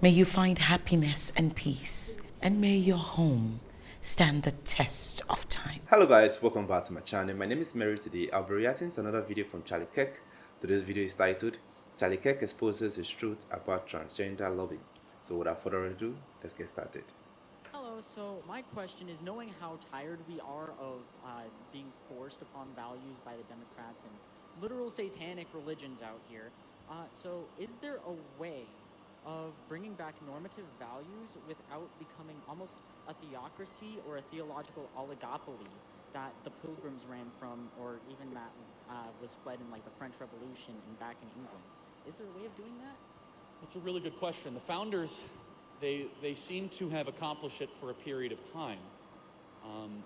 May you find happiness and peace, and may your home stand the test of time. Hello guys, welcome back to my channel. My name is Mary. Today I'll be reacting to another video from Kirk. Today's video is titled Kirk exposes his truth about transgender lobbying. So without further ado, let's get started. Hello, so my question is, knowing how tired we are of being forced upon values by the Democrats and literal satanic religions out here, so is there a way of bringing back normative values without becoming almost a theocracy or a theological oligopoly that the Pilgrims ran from, or even that was fled in like the French Revolution and back in England? Is there a way of doing that? That's a really good question. The founders, they seem to have accomplished it for a period of time.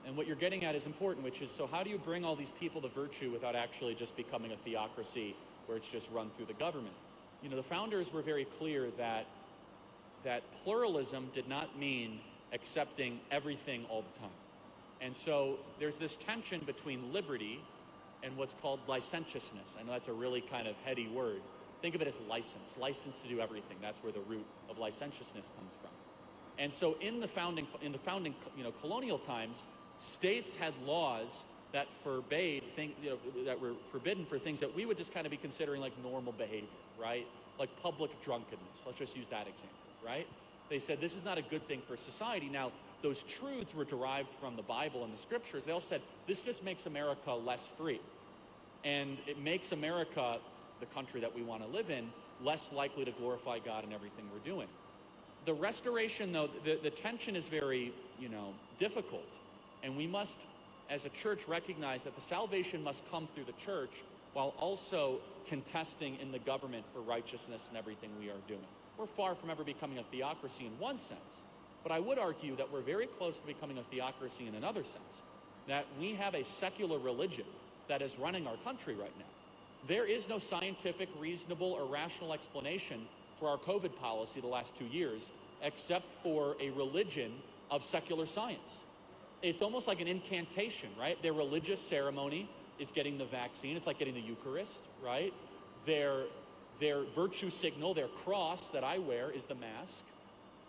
And what you're getting at is important, which is, so how do you bring all these people to virtue without actually just becoming a theocracy where it's just run through the government? You know, the founders were very clear that pluralism did not mean accepting everything all the time. And so there's this tension between liberty and what's called licentiousness. I know that's a really kind of heady word. Think of it as license to do everything. That's where the root of licentiousness comes from. And so in the founding, colonial times, states had laws that forbade things, that were forbidden for things that we would just kind of be considering like normal behavior, right? Like public drunkenness. Let's just use that example, right? They said this is not a good thing for society. Now, those truths were derived from the Bible and the scriptures. They all said this just makes America less free, and it makes America, the country that we want to live in, less likely to glorify God in everything we're doing. The restoration, though, the tension is very, difficult, and we must, as a church, recognize that the salvation must come through the church while also contesting in the government for righteousness in everything we are doing. We're far from ever becoming a theocracy in one sense, but I would argue that we're very close to becoming a theocracy in another sense, that we have a secular religion that is running our country right now. There is no scientific, reasonable, or rational explanation for our COVID policy the last 2 years, except for a religion of secular science. It's almost like an incantation, right? Their religious ceremony is getting the vaccine. It's like getting the Eucharist, right? Their virtue signal, their cross that I wear, is the mask.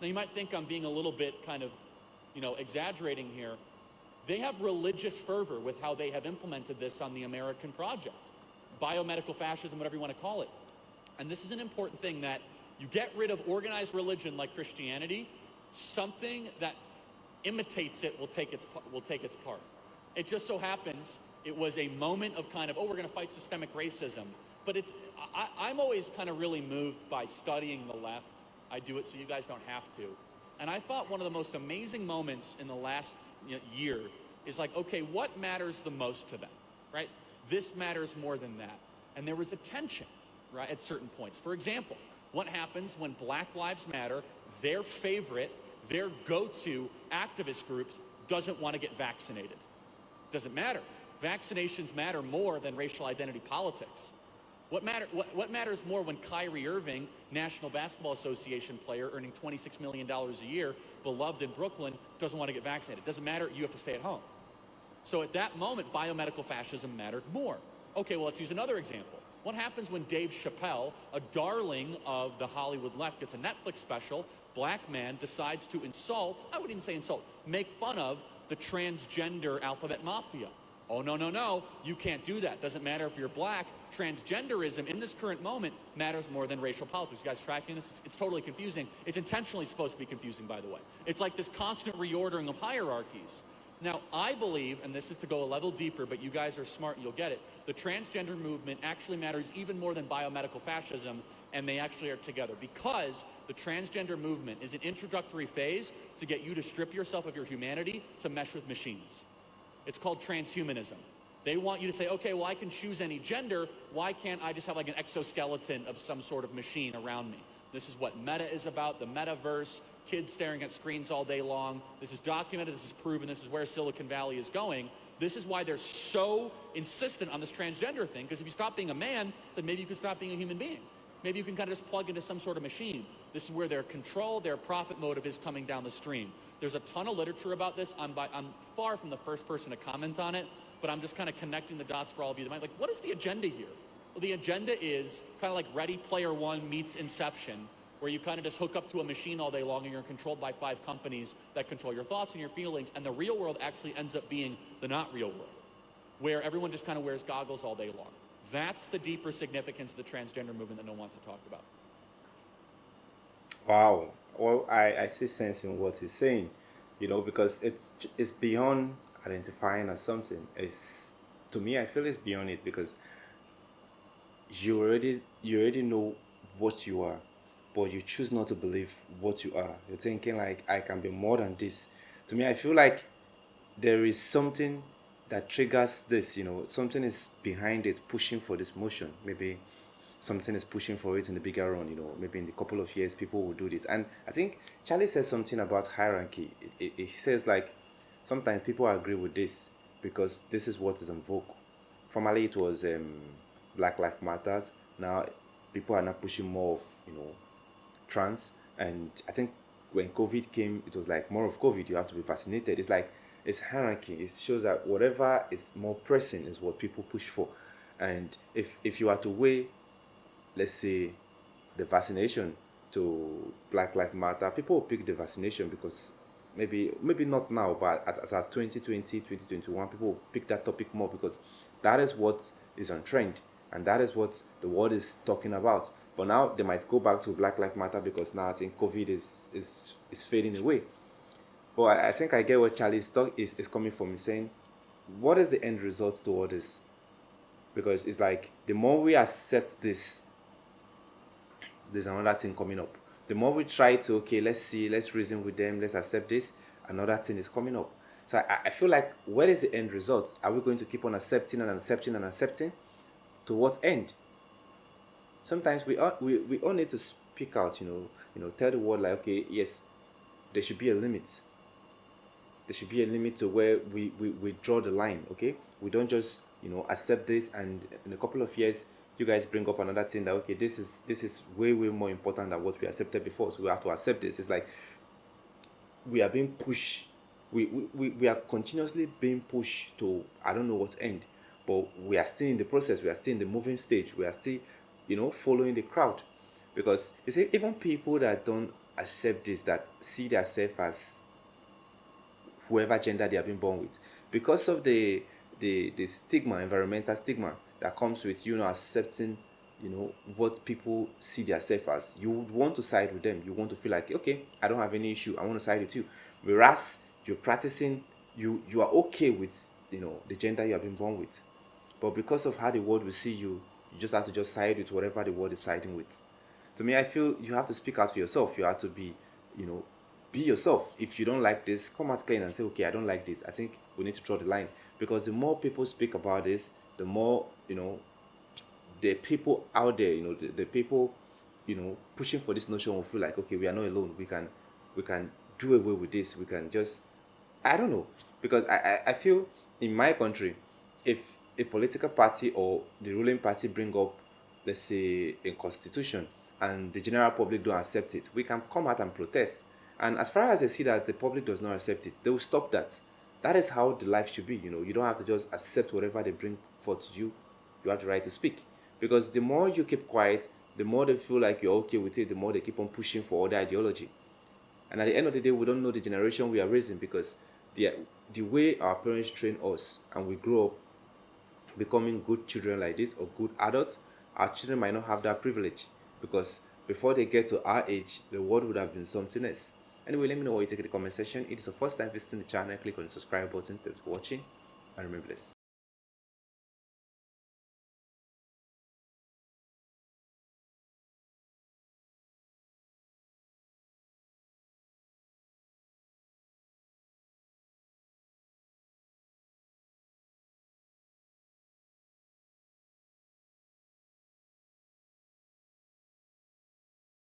Now you might think I'm being a little bit kind of, exaggerating here. They have religious fervor with how they have implemented this on the American project. Biomedical fascism, whatever you want to call it. And this is an important thing, that you get rid of organized religion like Christianity, something that imitates it will take its part. It just so happens it was a moment of kind of, we're going to fight systemic racism. But I'm always kind of really moved by studying the left. I do it so you guys don't have to. And I thought one of the most amazing moments in the last year is like, okay, what matters the most to them, right? This matters more than that. And there was a tension, right, at certain points. For example, what happens when Black Lives Matter, their favorite, their go-to activist groups, doesn't want to get vaccinated? Doesn't matter. Vaccinations matter more than racial identity politics. What matters more when Kyrie Irving, National Basketball Association player earning $26 million a year, beloved in Brooklyn, doesn't want to get vaccinated? Doesn't matter, you have to stay at home. So at that moment, biomedical fascism mattered more. Okay, well, let's use another example. What happens when Dave Chappelle, a darling of the Hollywood left, gets a Netflix special, black man decides to insult, I wouldn't even say insult, make fun of the transgender alphabet mafia? Oh, no, you can't do that. Doesn't matter if you're black. Transgenderism in this current moment matters more than racial politics. You guys tracking this? It's totally confusing. It's intentionally supposed to be confusing, by the way. It's like this constant reordering of hierarchies. Now, I believe, and this is to go a level deeper, but you guys are smart and you'll get it, the transgender movement actually matters even more than biomedical fascism, and they actually are together, because the transgender movement is an introductory phase to get you to strip yourself of your humanity to mesh with machines. It's called transhumanism. They want you to say, okay, well, I can choose any gender. Why can't I just have like an exoskeleton of some sort of machine around me? This is what Meta is about, the metaverse, kids staring at screens all day long. This is documented, this is proven, this is where Silicon Valley is going. This is why they're so insistent on this transgender thing, because if you stop being a man, then maybe you can stop being a human being. Maybe you can kind of just plug into some sort of machine. This is where their control, their profit motive is coming down the stream. There's a ton of literature about this. I'm far from the first person to comment on it, but I'm just kind of connecting the dots for all of you that might, like, what is the agenda here? Well, the agenda is kind of like Ready Player One meets Inception. where you kind of just hook up to a machine all day long and you're controlled by 5 companies that control your thoughts and your feelings, and the real world actually ends up being the not real world, where everyone just kind of wears goggles all day long. That's the deeper significance of the transgender movement that no one wants to talk about. Wow. Well, I see sense in what he's saying, because it's beyond identifying as something. It's, to me, I feel it's beyond it, because you already know what you are, but you choose not to believe what you are. You're thinking like, I can be more than this. To me, I feel like there is something that triggers this, something is behind it, pushing for this motion. Maybe something is pushing for it in the bigger run, maybe in a couple of years people will do this. And I think Charlie says something about hierarchy. He says like, sometimes people agree with this because this is what is in vogue. Formerly it was Black Lives Matters. Now people are not pushing more of trans. And I think when COVID came, it was like more of COVID. You have to be vaccinated. It's like, it's hierarchy. It shows that whatever is more pressing is what people push for. And if you are to weigh, let's say, the vaccination to Black Lives Matter, people will pick the vaccination because maybe not now, but as at 2020, 2021, people will pick that topic more because that is what is on trend and that is what the world is talking about. But now they might go back to Black Lives Matter because now I think COVID is fading away. But I think I get what Charlie's talk is coming from. He's saying, what is the end result to all this? Because it's like, the more we accept this, there's another thing coming up. The more we try to, okay, let's reason with them, let's accept this, another thing is coming up. So I feel like, where is the end result? Are we going to keep on accepting and accepting and accepting? To what end? Sometimes we all need to speak out, tell the world like, okay, yes, there should be a limit. There should be a limit to where we draw the line, okay? We don't just, accept this, and in a couple of years, you guys bring up another thing that, okay, this is way more important than what we accepted before, so we have to accept this. It's like, we are being pushed. We are continuously being pushed to, I don't know what end, but we are still in the process. We are still in the moving stage. We are still, following the crowd. Because, you see, even people that don't accept this, that see themselves as whoever gender they have been born with, because of the stigma, environmental stigma that comes with accepting what people see themselves as, you would want to side with them. You want to feel like, okay, I don't have any issue, I want to side with you. Whereas you're practicing, you are okay with the gender you have been born with, but because of how the world will see you, you just have to just side with whatever the world is siding with. To me, I feel you have to speak out for yourself. You have to be be yourself. If you don't like this, come out clean and say, okay, I don't like this. I think we need to draw the line, because the more people speak about this, the more the people out there, the people pushing for this notion will feel like, okay, we are not alone. We can do away with this. We can just, I don't know, because I feel in my country, if a political party or the ruling party bring up, let's say, a constitution, and the general public don't accept it, we can come out and protest. And as far as they see that the public does not accept it, they will stop that. That is how the life should be. You don't have to just accept whatever they bring forth to you. You have the right to speak. Because the more you keep quiet, the more they feel like you're okay with it, the more they keep on pushing for other ideology. And at the end of the day, we don't know the generation we are raising, because the way our parents train us and we grow up becoming good children like this or good adults, our children might not have that privilege, because before they get to our age, the world would have been something else. Anyway, let me know what you think in the comment section. If it's the first time visiting the channel, click on the subscribe button. Thanks for watching, and remember this.